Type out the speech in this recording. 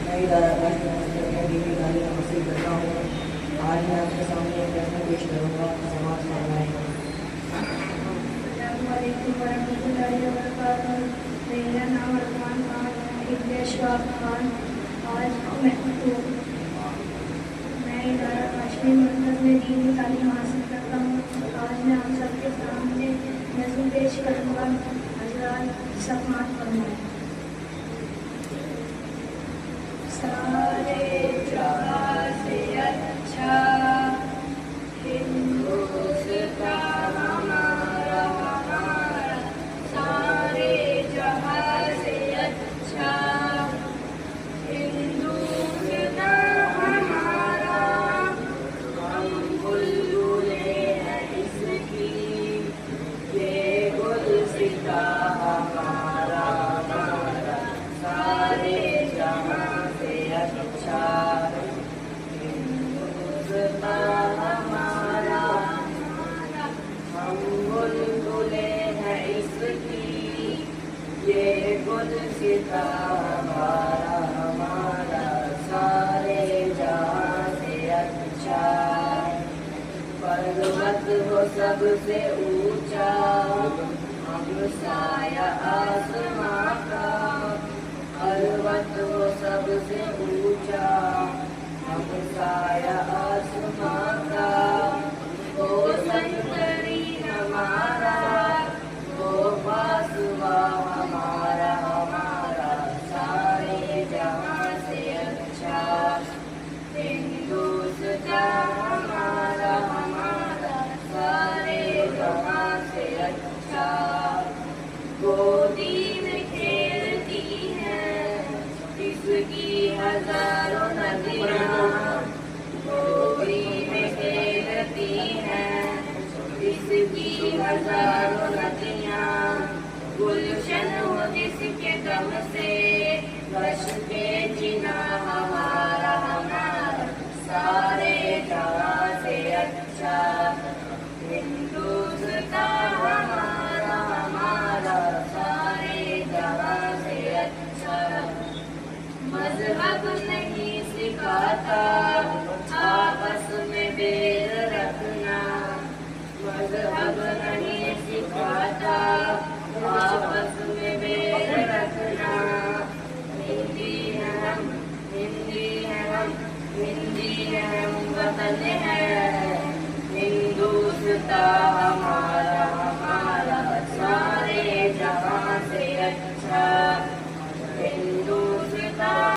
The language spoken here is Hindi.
मैं इदारा काश दीनी तालीम हासिल करता हूँ। आज मैं आपके सामने एक प्रश्न पेश करूँगा, समाज फरमाएँ। मेरा नाम अरमान खान है, एक देशवाद खान। आज मैं इदारा काश्मीर मरकज़ में दीनी तालीम हासिल करता हूँ। आज मैं आप सबके सामने नज़्म पेश करूँगा। हज़रात समाअत फरमाएं। सारे जहां से अच्छा हिंदुस्तान हमारा, सारे जहां से अच्छा हिंदुस्तान हमारा। हम बुलबुले हैं इसकी, ये गुलसिता हमारा, सारे जहां से अच्छा हिंदुस्तान हमारा। हम बुलबुले हैं इसकी, ये गुलसिता हमारा, सारे जहां से अच्छा। पर्वत वो सबसे ऊंचा, हम साया आसमां का। पर्वत वो सबसे ऊंचा, हम साया आसमां का। वो संतरी हमारा, वो बासुआ हमारा, सारे जहां से अच्छा हिंदुस्तान हमारा, सारे जहां से अच्छा। गोदी में खेलती हैं इसकी हजारों नदियाँ, गोदी में खेलती हैं इसकी हजारों नदियाँ। गुलशन हो जिसके दम से बशके जिना हमारा, सारे जहां से अच्छा हिंदुस्तान हमारा, सारे जहां से अच्छा। मजहब नहीं सिखाता आपस में बैर रखना, मजहब नहीं सिखाता आपस में बैर रखना। हिंदी है हम, हिंदी है हम, हिंदी है हम, वतन है हिंदुस्तान हमारा।